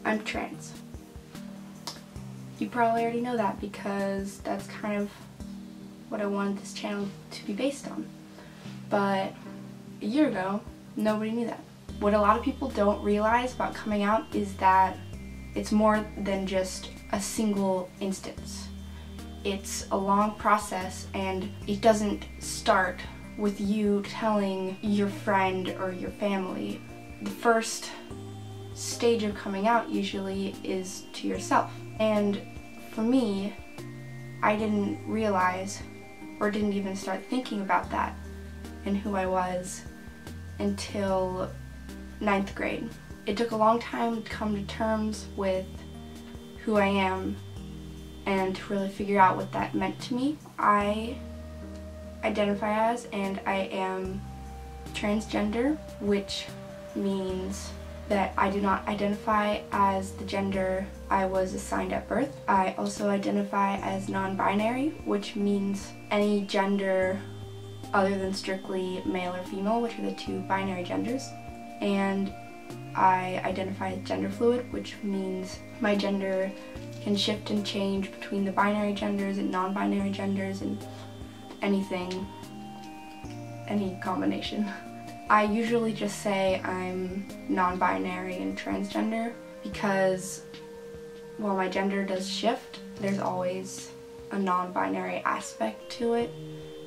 I'm trans. You probably already know that because that's kind of what I wanted this channel to be based on. But a year ago, nobody knew that. What a lot of people don't realize about coming out is that it's more than just a single instance. It's a long process, and it doesn't start with you telling your friend or your family. The first stage of coming out usually is to yourself. And for me, I didn't realize or didn't even start thinking about that and who I was until 9th grade. It took a long time to come to terms with who I am and to really figure out what that meant to me. I identify as and I am transgender, which means that I do not identify as the gender I was assigned at birth. I also identify as non-binary, which means any gender other than strictly male or female, which are the two binary genders. And I identify as gender fluid, which means my gender can shift and change between the binary genders and non-binary genders and anything, any combination. I usually just say I'm non-binary and transgender because while my gender does shift, there's always a non-binary aspect to it,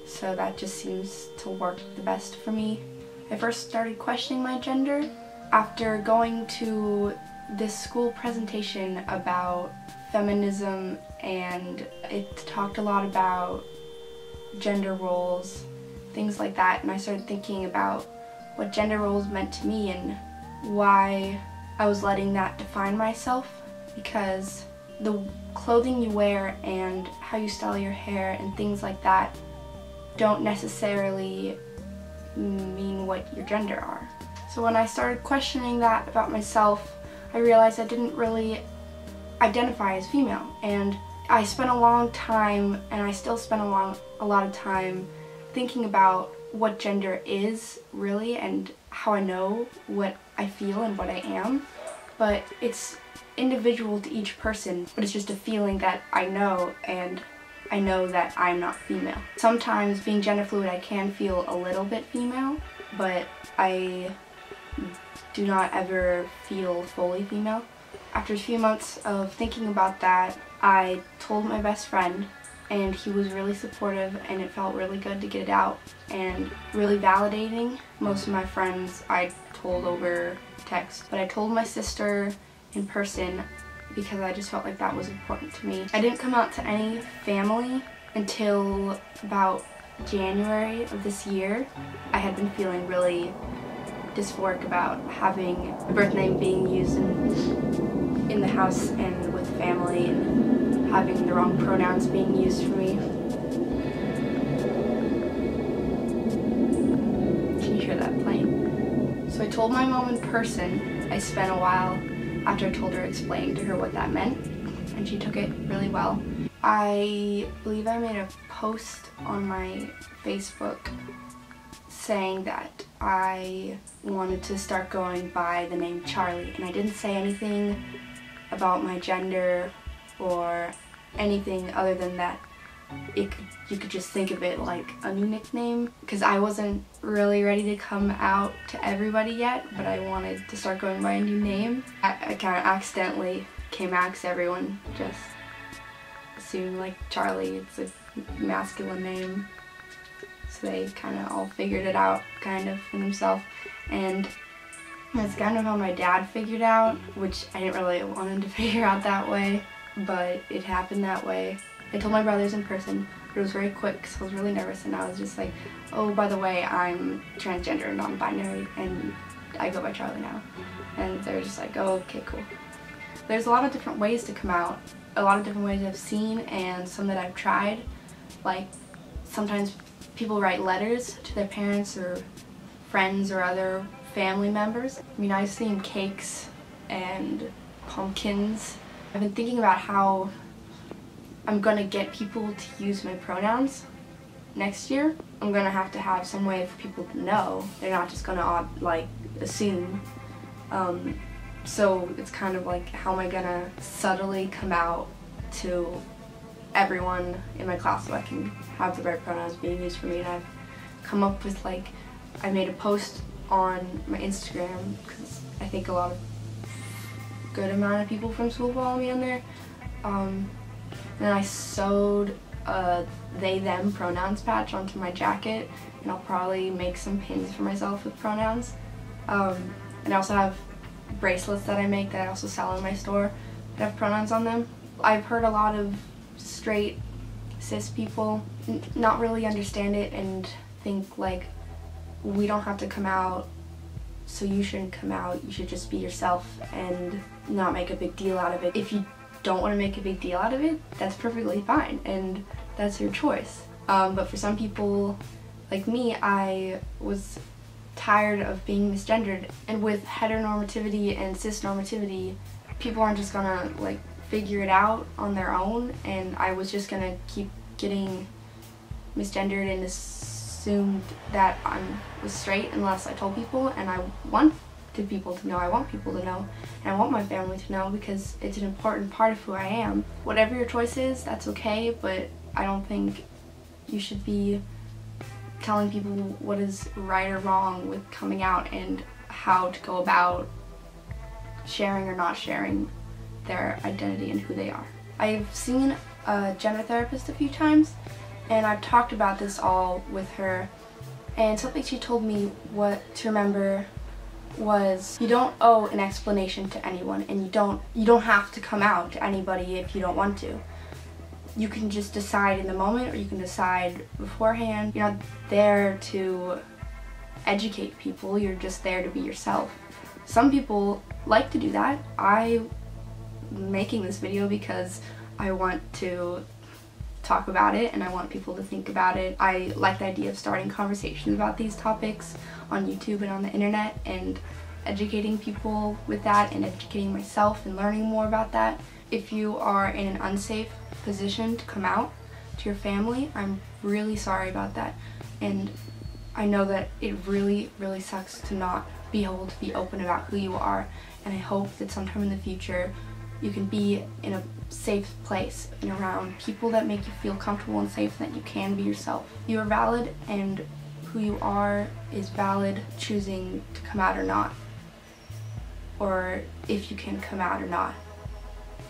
so that just seems to work the best for me. I first started questioning my gender after going to this school presentation about feminism, and it talked a lot about gender roles, things like that, and I started thinking about what gender roles meant to me and why I was letting that define myself, because the clothing you wear and how you style your hair and things like that don't necessarily mean what your gender are. So when I started questioning that about myself, I realized I didn't really identify as female, and I spent a long time, and I still spend a lot of time thinking about what gender is really and how I know what I feel and what I am. But it's individual to each person, but it's just a feeling that I know, and I know that I'm not female. Sometimes being gender fluid, I can feel a little bit female, but I do not ever feel fully female. After a few months of thinking about that, I told my best friend, and he was really supportive, and it felt really good to get it out and really validating. Most of my friends I told over text, but I told my sister in person because I just felt like that was important to me. I didn't come out to any family until about January of this year. I had been feeling really dysphoric about having a birth name being used in the house and with family, and having the wrong pronouns being used for me. Can you hear that playing? So I told my mom in person. I spent a while after I told her, explaining to her what that meant, and she took it really well. I believe I made a post on my Facebook saying that I wanted to start going by the name Charlie, and I didn't say anything about my gender or anything other than that you could just think of it like a new nickname, because I wasn't really ready to come out to everybody yet, but I wanted to start going by a new name. I kind of accidentally came out because everyone just assumed like Charlie, it's a masculine name, so they kind of all figured it out kind of for themselves. And that's kind of how my dad figured out, which I didn't really want him to figure out that way, but it happened that way. I told my brothers in person, but it was very quick because I was really nervous, and I was just like, oh, by the way, I'm transgender and non-binary, and I go by Charlie now. And they're just like, oh, okay, cool. There's a lot of different ways to come out, a lot of different ways I've seen, and some that I've tried. Like, sometimes people write letters to their parents or friends or other family members. I mean, I've seen cakes and pumpkins. I've been thinking about how I'm gonna get people to use my pronouns next year. I'm gonna have to have some way for people to know. They're not just gonna like assume. So it's kind of like, how am I gonna subtly come out to everyone in my class so I can have the right pronouns being used for me? And I've come up with, like, I made a post on my Instagram, because I think a lot of good amount of people from school follow me on there, and I sewed a they them pronouns patch onto my jacket, and I'll probably make some pins for myself with pronouns, and I also have bracelets that I make that I also sell in my store that have pronouns on them. I've heard a lot of straight cis people not really understand it and think like, we don't have to come out, so you shouldn't come out, you should just be yourself and not make a big deal out of it. If you don't want to make a big deal out of it, that's perfectly fine, and that's your choice. But for some people like me, I was tired of being misgendered, and with heteronormativity and cisnormativity, people aren't just gonna like figure it out on their own, and I was just gonna keep getting misgendered and assumed that I was straight unless I told people, and I wanted people to know, I want people to know, and I want my family to know, because it's an important part of who I am. Whatever your choice is, that's okay, but I don't think you should be telling people what is right or wrong with coming out and how to go about sharing or not sharing their identity and who they are. I've seen a gender therapist a few times, and I've talked about this all with her, and something she told me what to remember was, you don't owe an explanation to anyone, and you don't have to come out to anybody if you don't want to. You can just decide in the moment, or you can decide beforehand. You're not there to educate people, you're just there to be yourself. Some people like to do that. I'm making this video because I want to talk about it and I want people to think about it. I like the idea of starting conversations about these topics on YouTube and on the internet, and educating people with that, and educating myself and learning more about that. If you are in an unsafe position to come out to your family, I'm really sorry about that, and I know that it really, really sucks to not be able to be open about who you are, and I hope that sometime in the future you can be in a safe place and around people that make you feel comfortable and safe, and that you can be yourself. You are valid, and who you are is valid. Choosing to come out or not, or if you can come out or not,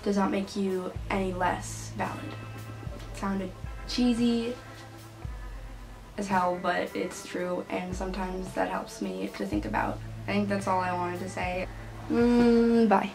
does not make you any less valid. It sounded cheesy as hell, but it's true, and sometimes that helps me to think about. I think that's all I wanted to say. Bye.